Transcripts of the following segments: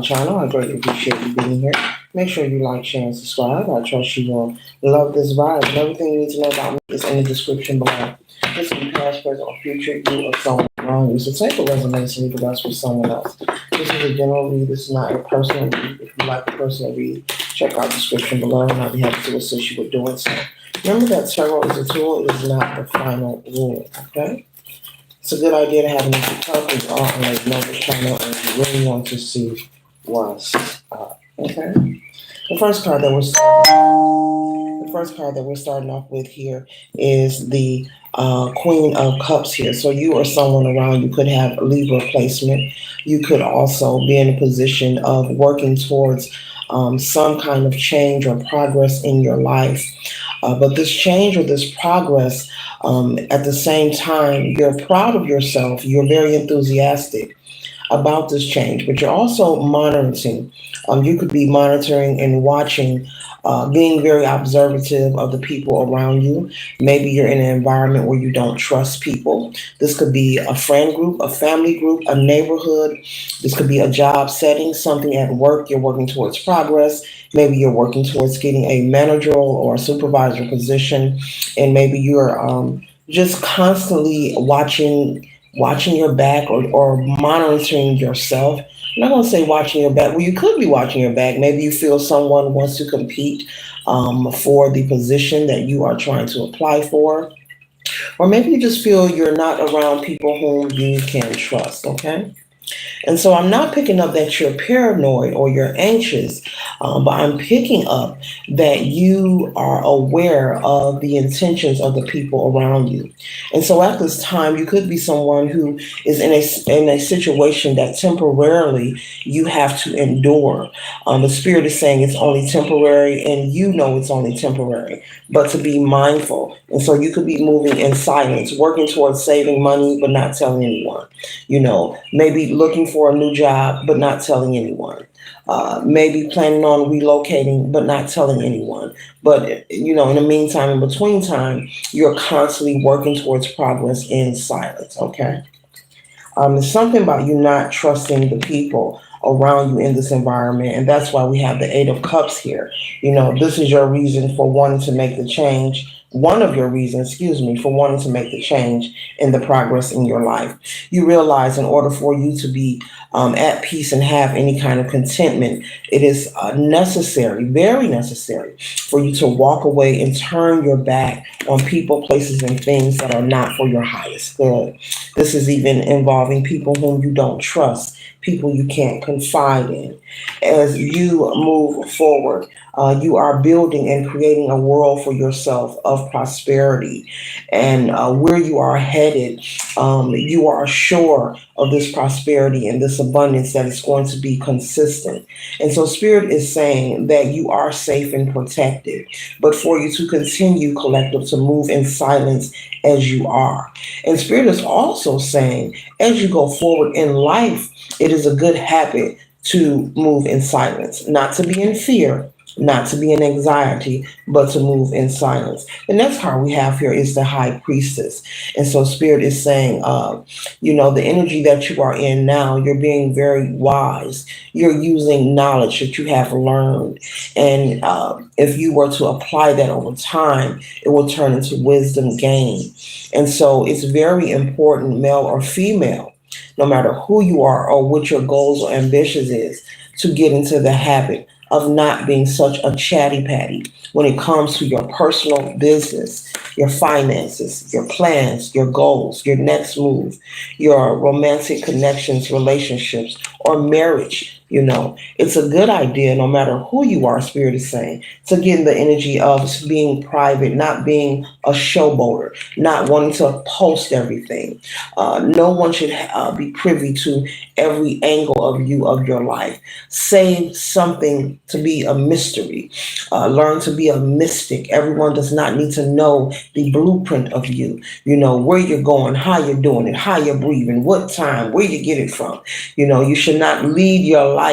channel. I greatly appreciate you being here. Make sure you like, share, and subscribe. I trust you will love this vibe. And everything you need to know about me is in the description below. This will be past, present, or future you or someone around you. So take a resonates and leave the rest with someone else. This is a general read. This is not a personal read. If you like a personal read, check out the description below, and I'll be happy to assist you with doing so. Remember that tarot is a tool. It is not the final rule. Okay. It's a good idea to have an extra cup with all on like Noble channel and you really want to see what's up. Okay. The first card that we're starting off with here is the Queen of Cups here. So you or someone around you could have Libra placement. You could also be in a position of working towards some kind of change or progress in your life. But this change or this progress, at the same time, you're proud of yourself. You're very enthusiastic about this change, but you're also monitoring. You could be monitoring and watching, being very observative of the people around you. Maybe you're in an environment where you don't trust people. This could be a friend group, a family group, a neighborhood. This could be a job setting, something at work. You're working towards progress. Maybe you're working towards getting a managerial or a supervisor position, and maybe you're just constantly watching your back or monitoring yourself. I'm not going to say watching your back. Well, you could be watching your back. Maybe you feel someone wants to compete for the position that you are trying to apply for. Or maybe you just feel you're not around people whom you can trust, okay? And so I'm not picking up that you're paranoid or you're anxious, but I'm picking up that you are aware of the intentions of the people around you. And so at this time, you could be someone who is in a situation that temporarily you have to endure. The spirit is saying it's only temporary, and you know it's only temporary, but to be mindful. And so you could be moving in silence, working towards saving money, but not telling anyone. Maybe looking for a new job, but not telling anyone. Maybe planning on relocating, but not telling anyone. But, in the meantime, in between time, you're constantly working towards progress in silence, okay? It's something about you not trusting the people around you in this environment, and that's why we have the Eight of Cups here. This is your reason for wanting to make the change. One of your reasons, excuse me, for wanting to make the change in the progress in your life. You realize in order for you to be at peace and have any kind of contentment, it is necessary, very necessary, for you to walk away and turn your back on people, places, and things that are not for your highest good. This is even involving people whom you don't trust, people you can't confide in. As you move forward, you are building and creating a world for yourself of prosperity. And where you are headed, you are sure of this prosperity and this abundance that is going to be consistent. And so, Spirit is saying that you are safe and protected, but for you to continue, collective, to move in silence as you are. And Spirit is also saying, as you go forward in life, it is a good habit to move in silence, not to be in fear, not to be in anxiety, but to move in silence. The next card we have here is the High Priestess. And so Spirit is saying, the energy that you are in now, you're being very wise. You're using knowledge that you have learned. And if you were to apply that over time, it will turn into wisdom gain. And so it's very important, male or female, no matter who you are or what your goals or ambitions is, to get into the habit of not being such a chatty patty when it comes to your personal business, your finances, your plans, your goals, your next move, your romantic connections, relationships, or marriage. It's a good idea, no matter who you are, Spirit is saying, to get in the energy of being private, not being a showboater, not wanting to post everything. No one should be privy to every angle of you, of your life. Save something to be a mystery. Learn to be a mystic. Everyone does not need to know the blueprint of you. Where you're going, how you're doing it, how you're breathing, what time, where you get it from. You should not lead your life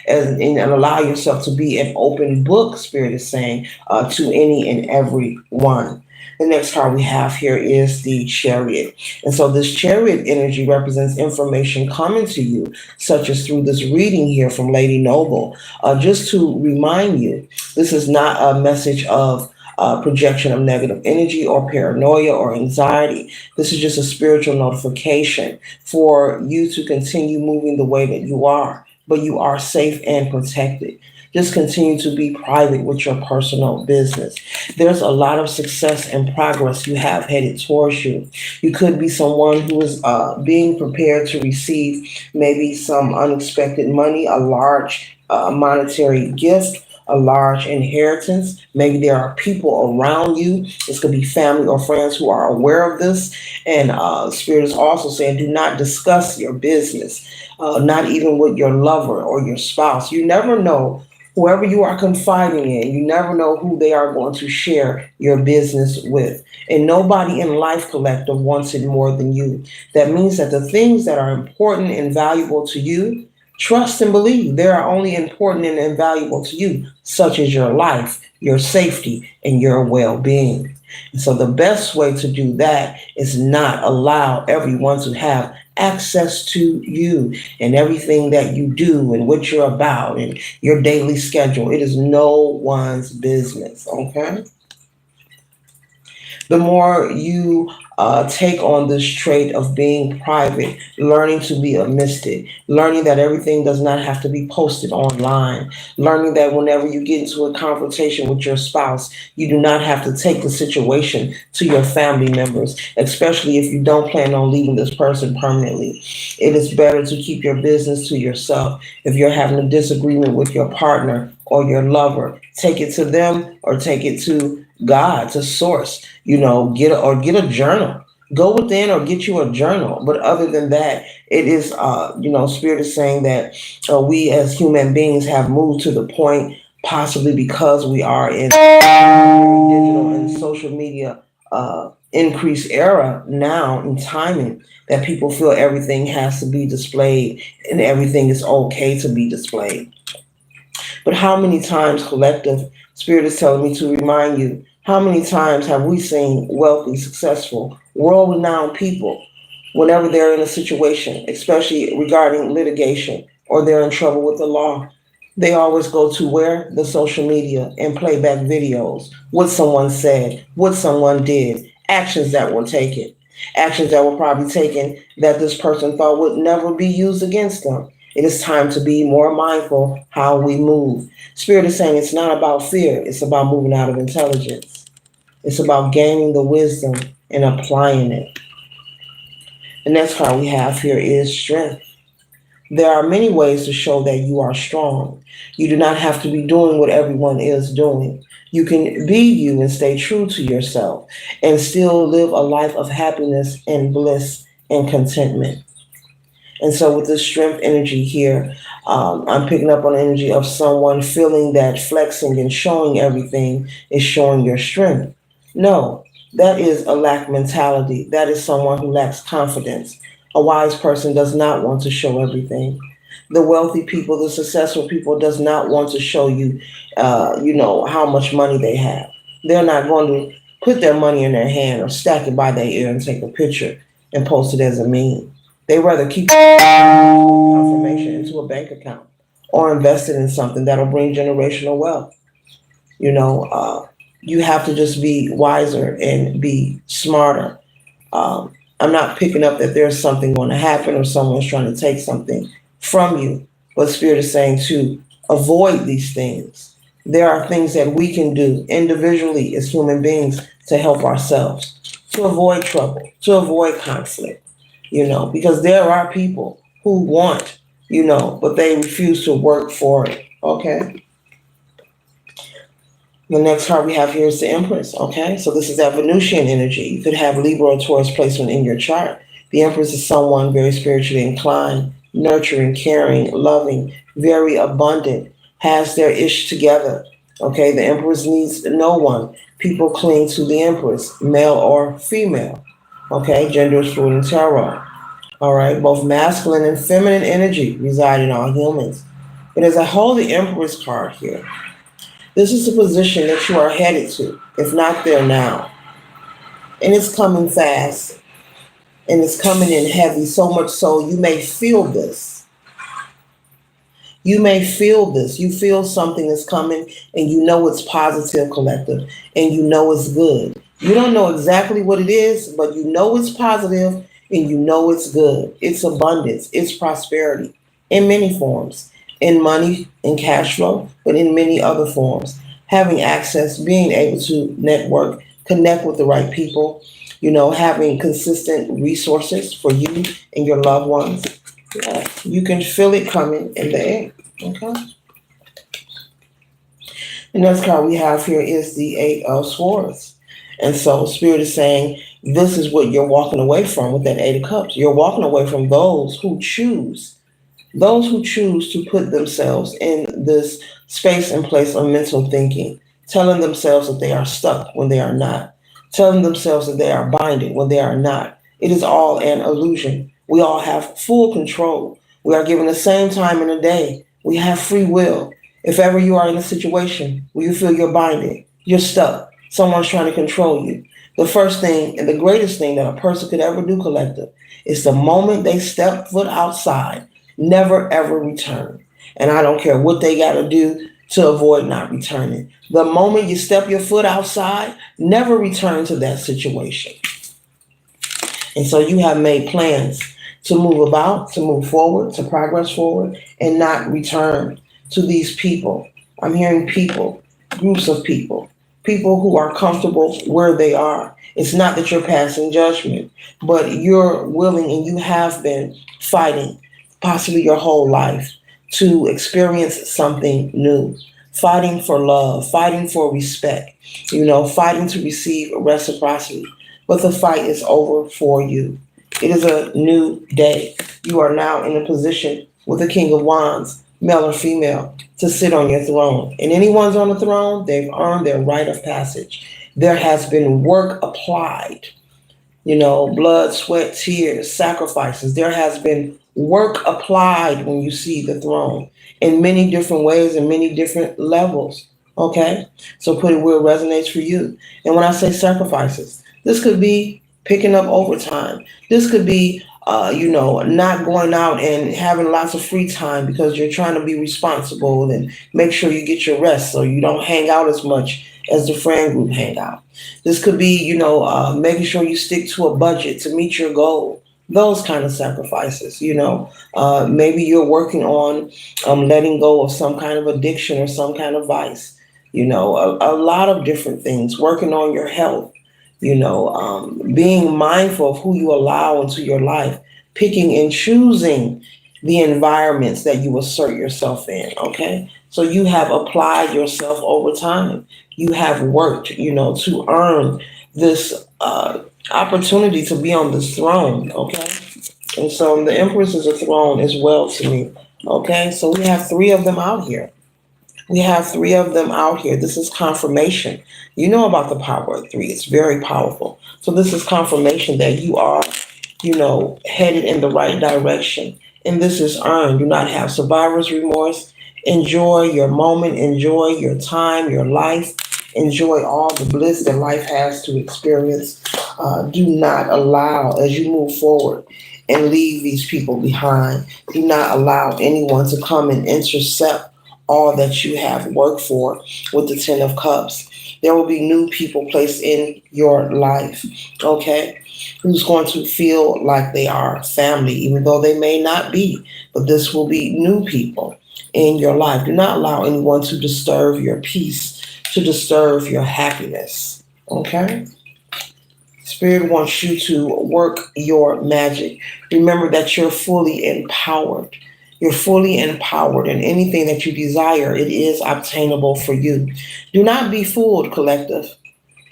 and allow yourself to be an open book, Spirit is saying, to any and every one. The next card we have here is the Chariot. And so this Chariot energy represents information coming to you, such as through this reading here from Lady Noble. Just to remind you, this is not a message of projection of negative energy or paranoia or anxiety. This is just a spiritual notification for you to continue moving the way that you are, but you are safe and protected. Just continue to be private with your personal business. There's a lot of success and progress you have headed towards you. You could be someone who is being prepared to receive maybe some unexpected money, a large monetary gift, a large inheritance. Maybe there are people around you. This could be family or friends who are aware of this. And Spirit is also saying, do not discuss your business, not even with your lover or your spouse. You never know whoever you are confiding in, you never know who they are going to share your business with. And nobody in Life Collective wants it more than you. That means that the things that are important and valuable to you, trust and believe they are only important and invaluable to you, such as your life, your safety, and your well being. And so the best way to do that is not allow everyone to have access to you and everything that you do and what you're about and your daily schedule. It is no one's business, okay? The more you take on this trait of being private, learning to be a mystic, learning that everything does not have to be posted online, learning that whenever you get into a confrontation with your spouse, you do not have to take the situation to your family members, especially if you don't plan on leaving this person permanently. It is better to keep your business to yourself. If you're having a disagreement with your partner or your lover, take it to them or take it to God, to source. Get a journal. Go within or get you a journal. But other than that, it is Spirit is saying that we as human beings have moved to the point, possibly because we are in a very digital and social media increased era now in timing, that people feel everything has to be displayed and everything is okay to be displayed. But how many times, collective, Spirit is telling me to remind you, how many times have we seen wealthy, successful, world renowned people, whenever they're in a situation, especially regarding litigation or they're in trouble with the law, they always go to where? The social media and play back videos, what someone said, what someone did, actions that were taken, actions that were probably taken that this person thought would never be used against them. It is time to be more mindful how we move. Spirit is saying it's not about fear, it's about moving out of intelligence. It's about gaining the wisdom and applying it. The next card we have here is strength. There are many ways to show that you are strong. You do not have to be doing what everyone is doing. You can be you and stay true to yourself and still live a life of happiness and bliss and contentment. And so, with this strength energy here, I'm picking up on the energy of someone feeling that flexing and showing everything is showing your strength. No, that is a lack mentality. That is someone who lacks confidence. A wise person does not want to show everything. The wealthy people, the successful people, does not want to show you, how much money they have. They're not going to put their money in their hand or stack it by their ear and take a picture and post it as a meme. They rather keep confirmation into a bank account or invest it in something that'll bring generational wealth. You know, you have to just be wiser and be smarter. I'm not picking up that there's something going to happen or someone's trying to take something from you, but Spirit is saying to avoid these things. There are things that we can do individually as human beings to help ourselves, to avoid trouble, to avoid conflict, because there are people who want, but they refuse to work for it. Okay. The next card we have here is the Empress. Okay. So this is that Venusian energy. You could have Libra or Taurus placement in your chart. The Empress is someone very spiritually inclined, nurturing, caring, loving, very abundant, has their ish together. Okay. The Empress needs no one. People cling to the Empress, male or female. Okay. Gender is fluid in tarot. All right, both masculine and feminine energy reside in all humans. But as I hold the Empress card here, this is the position that you are headed to, if not there now. and it's coming fast, and it's coming in heavy, so much so you may feel this. You may feel this. You feel something is coming, and you know it's positive, collective, and you know it's good. You don't know exactly what it is, but you know it's positive, and you know it's good. It's abundance, it's prosperity in many forms, in money, in cash flow, but in many other forms. Having access, being able to network, connect with the right people, having consistent resources for you and your loved ones. Yeah, you can feel it coming in the air. Okay. The next card we have here is the Eight of Swords. And so Spirit is saying this is what you're walking away from with that Eight of Cups. You're walking away from those who choose to put themselves in this space and place of mental thinking, telling themselves that they are stuck when they are not, telling themselves that they are binded when they are not. It is all an illusion. We all have full control. We are given the same time in a day. We have free will. If ever you are in a situation where you feel you're binded, you're stuck, someone's trying to control you, the first thing and the greatest thing that a person could ever do, collective, is the moment they step foot outside, never ever return. And I don't care what they got to do to avoid not returning. The moment you step your foot outside, never return to that situation. And so you have made plans to move about, to move forward, to progress forward, and not return to these people. I'm hearing people, groups of people, people who are comfortable where they are. It's not that you're passing judgment, but you're willing and you have been fighting possibly your whole life to experience something new, fighting for love, fighting for respect, fighting to receive reciprocity. But the fight is over for you. It is a new day. You are now in a position with the King of Wands, male or female, to sit on your throne. And anyone's on the throne, they've earned their rite of passage. There has been work applied, blood, sweat, tears, sacrifices. There has been work applied when you see the throne in many different ways and many different levels. Okay? So put it where it resonates for you. And when I say sacrifices, this could be picking up overtime. This could be, not going out and having lots of free time because you're trying to be responsible and make sure you get your rest so you don't hang out as much as the friend group hang out. This could be, making sure you stick to a budget to meet your goal. Those kind of sacrifices, maybe you're working on letting go of some kind of addiction or some kind of vice, a lot of different things, working on your health, being mindful of who you allow into your life, picking and choosing the environments that you assert yourself in. Okay. So you have applied yourself over time. You have worked, to earn this opportunity to be on this throne. Okay. And so the Empress is a throne as well to me. Okay. So we have three of them out here. We have three of them out here. This is confirmation. You know about the power of three. It's very powerful. So this is confirmation that you are, headed in the right direction. And this is earned. Do not have survivor's remorse. Enjoy your moment. Enjoy your time, your life. Enjoy all the bliss that life has to experience. Do not allow, as you move forward and leave these people behind, do not allow anyone to come and intercept all that you have worked for with the Ten of Cups. There will be new people placed in your life, okay, who's going to feel like they are family, even though they may not be. But this will be new people in your life. Do not allow anyone to disturb your peace, to disturb your happiness, okay? Spirit wants you to work your magic. Remember that you're fully empowered. You're fully empowered, and anything that you desire, it is obtainable for you. Do not be fooled, collective.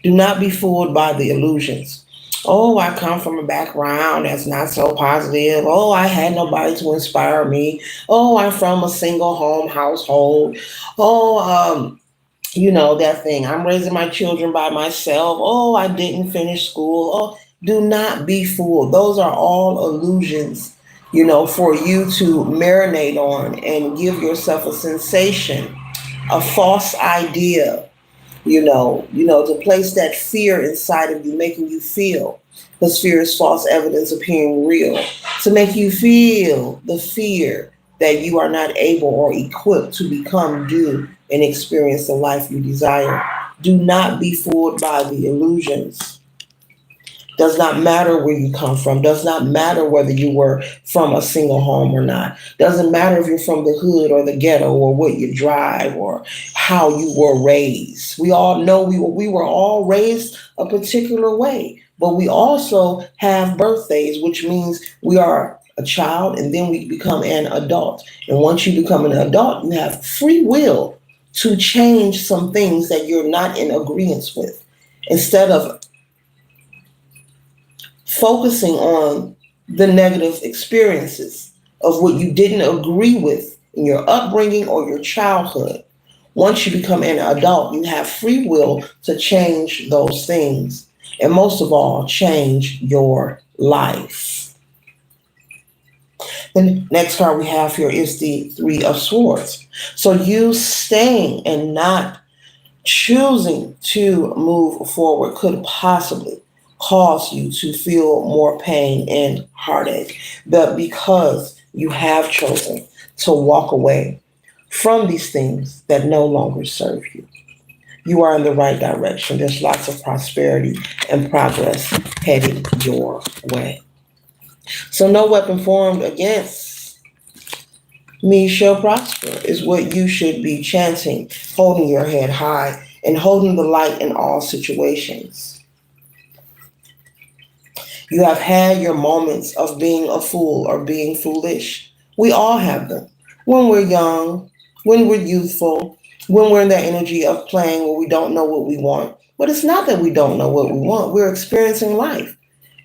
Do not be fooled by the illusions. Oh, I come from a background that's not so positive. Oh, I had nobody to inspire me. Oh, I'm from a single home household. Oh, that thing. I'm raising my children by myself. Oh, I didn't finish school. Oh, do not be fooled. Those are all illusions, for you to marinate on and give yourself a sensation, a false idea To place that fear inside of you, making you feel, because fear is false evidence appearing real, to make you feel the fear that you are not able or equipped to become, do, and experience the life you desire. Do not be fooled by the illusions. Does not matter where you come from. Does not matter whether you were from a single home or not. Doesn't matter if you're from the hood or the ghetto or what you drive or how you were raised. We all know we were all raised a particular way, but we also have birthdays, which means we are a child and then we become an adult. And once you become an adult, you have free will to change some things that you're not in agreement with. Instead of focusing on the negative experiences of what you didn't agree with in your upbringing or your childhood. Once you become an adult, you have free will to change those things. And most of all, change your life. The next card we have here is the Three of Swords. So you staying and not choosing to move forward could possibly cause you to feel more pain and heartache. But because you have chosen to walk away from these things that no longer serve you, you are in the right direction. There's lots of prosperity and progress headed your way. So, no weapon formed against me shall prosper is what you should be chanting, holding your head high and holding the light in all situations. You have had your moments of being a fool or being foolish. We all have them. When we're young, when we're youthful, when we're in that energy of playing where we don't know what we want. But it's not that we don't know what we want, we're experiencing life.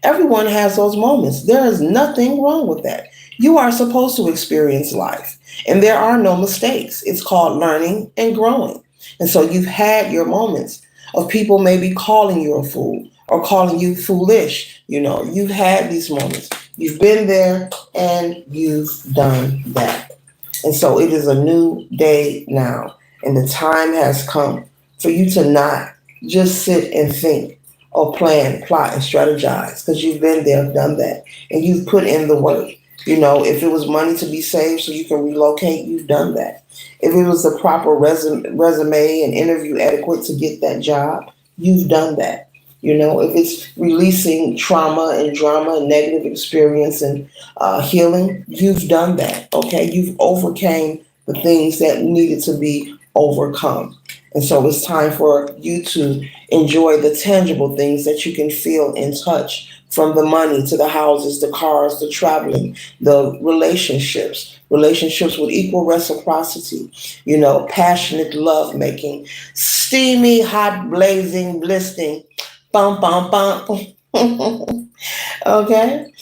Everyone has those moments. There is nothing wrong with that. You are supposed to experience life, and there are no mistakes. It's called learning and growing. And so you've had your moments of people maybe calling you a fool or calling you foolish. You've had these moments. You've been there and you've done that. And so it is a new day now, and the time has come for you to not just sit and think or plan, plot, and strategize because you've been there, done that, and you've put in the work. If it was money to be saved so you can relocate, you've done that. If it was the proper resume and interview adequate to get that job, you've done that. If it's releasing trauma and drama and negative experience and healing, you've done that. Okay, you've overcame the things that needed to be overcome. And so it's time for you to enjoy the tangible things that you can feel and touch, from the money to the houses, the cars, the traveling, the relationships with equal reciprocity, passionate love making, steamy, hot, blazing, blistering, bum, bum, bum. Okay?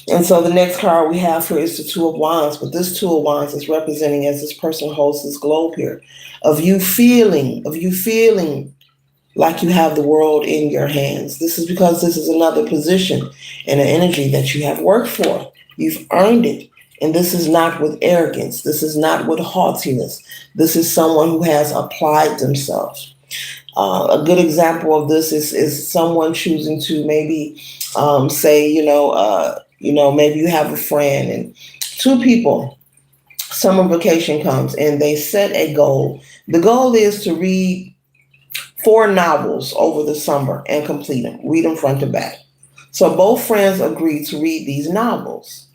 And so the next card we have here is the Two of Wands, but this Two of Wands is representing, as this person holds this globe here, of you feeling like you have the world in your hands. This is because this is another position and an energy that you have worked for. You've earned it. And this is not with arrogance. This is not with haughtiness. This is someone who has applied themselves. A good example of this is someone choosing to maybe say, maybe you have a friend and two people, summer vacation comes and they set a goal. The goal is to read 4 novels over the summer and complete them, read them front to back. So both friends agree to read these novels.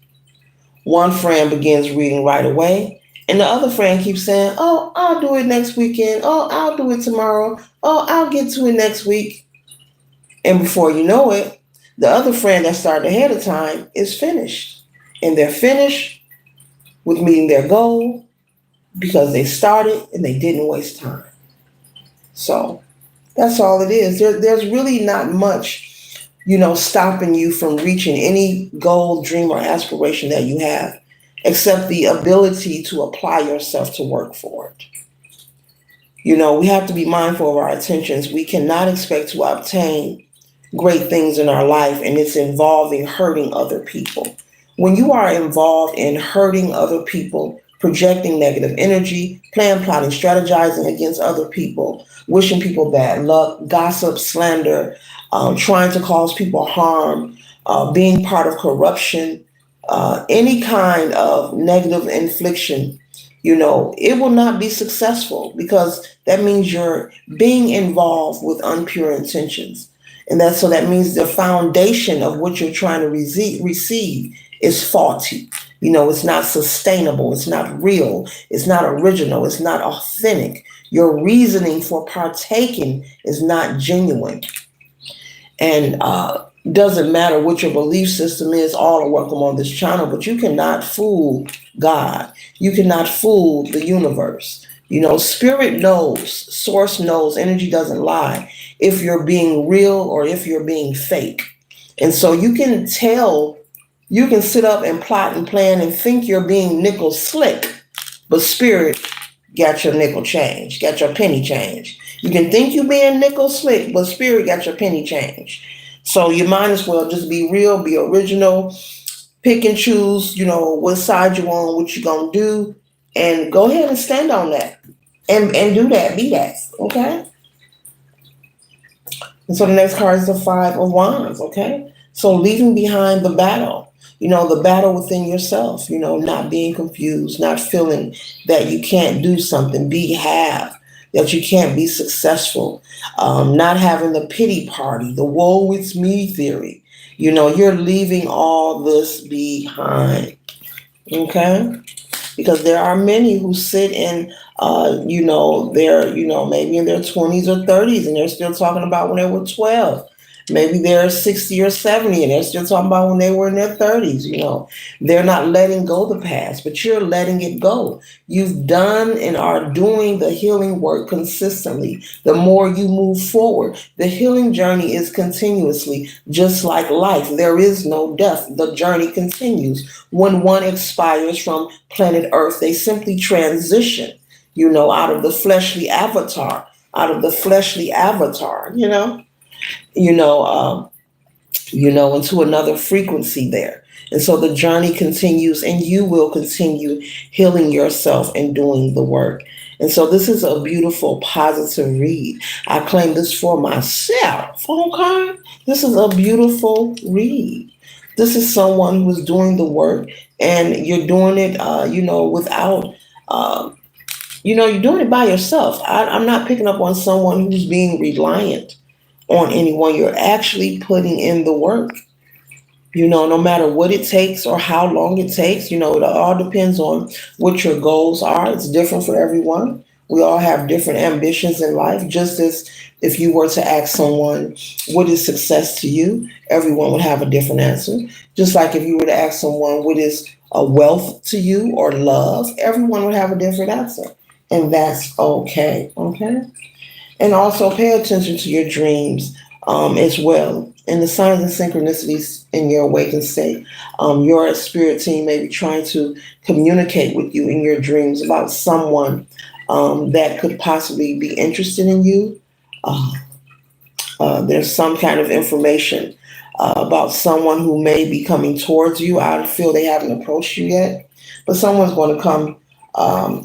One friend begins reading right away, and the other friend keeps saying, "Oh, I'll do it next weekend. Oh, I'll do it tomorrow. Oh, I'll get to it next week." And before you know it, the other friend that started ahead of time is finished. And they're finished with meeting their goal because they started and they didn't waste time. So that's all it is. There's really not much, stopping you from reaching any goal, dream, or aspiration that you have, except the ability to apply yourself to work for it. We have to be mindful of our intentions. We cannot expect to obtain great things in our life, and it's involving hurting other people. When you are involved in hurting other people, projecting negative energy, plan, plotting, strategizing against other people, wishing people bad luck, gossip, slander, trying to cause people harm, being part of corruption, any kind of negative infliction, it will not be successful because that means you're being involved with impure intentions. And that means the foundation of what you're trying to receive is faulty. It's not sustainable, it's not real, it's not original, it's not authentic. Your reasoning for partaking is not genuine. And doesn't matter what your belief system is, all are welcome on this channel, but you cannot fool God. You cannot fool the universe. Spirit knows, source knows, energy doesn't lie if you're being real or if you're being fake. And so you can sit up and plot and plan and think you're being nickel slick, but spirit got your nickel change, got your penny change. You can think you being nickel slick, but spirit got your penny change. So you might as well just be real, be original, pick and choose, what side you on, what you gonna do, and go ahead and stand on that and do that, be that, okay? And so the next card is the Five of Wands, okay? So leaving behind the battle, the battle within yourself, not being confused, not feeling that you can't do something, that you can't be successful, not having the pity party, the woe it's me theory. You're leaving all this behind, okay? Because there are many who sit in, they're, maybe in their 20s or 30s and they're still talking about when they were 12. Maybe they're 60 or 70 and they're still talking about when they were in their 30s. They're not letting go the past, but you're letting it go. You've done and are doing the healing work consistently. The more you move forward, the healing journey is continuously, just like life. There is no death. The journey continues. When one expires from planet Earth, they simply transition, out of the fleshly avatar, into another frequency there. And so the journey continues and you will continue healing yourself and doing the work. And so this is a beautiful, positive read. I claim this for myself, okay? This is a beautiful read. This is someone who's doing the work and you're doing it, without, you're doing it by yourself. I'm not picking up on someone who's being reliant on anyone. You're actually putting in the work, no matter what it takes or how long it takes. It all depends on what your goals are. It's different for everyone. We all have different ambitions in life. Just as if you were to ask someone, what is success to you? Everyone would have a different answer. Just like if you were to ask someone, what is a wealth to you or love? Everyone would have a different answer. And that's okay. Okay. And also pay attention to your dreams as well. And the signs and synchronicities in your awakened state. Your spirit team may be trying to communicate with you in your dreams about someone that could possibly be interested in you. There's some kind of information about someone who may be coming towards you. I feel they haven't approached you yet, but someone's going to come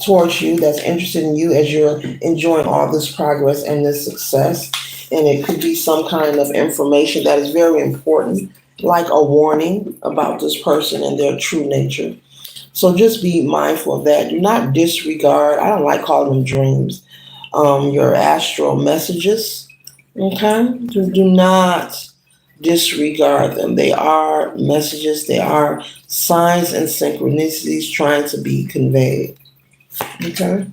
towards you that's interested in you as you're enjoying all this progress and this success. And it could be some kind of information that is very important, like a warning about this person and their true nature. So just be mindful of that. Do not disregard, I don't like calling them dreams, your astral messages. Okay? Do not disregard them. They are messages, they are signs and synchronicities trying to be conveyed. Okay?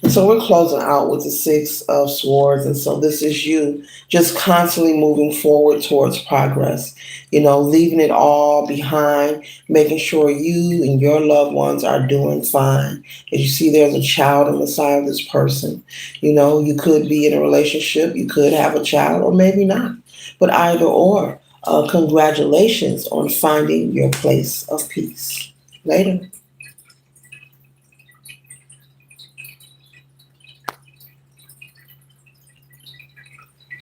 And so we're closing out with the Six of Swords. And so this is you just constantly moving forward towards progress, leaving it all behind, making sure you and your loved ones are doing fine. As you see, there's a child on the side of this person. You could be in a relationship, you could have a child, or maybe not. But either or, congratulations on finding your place of peace. Later.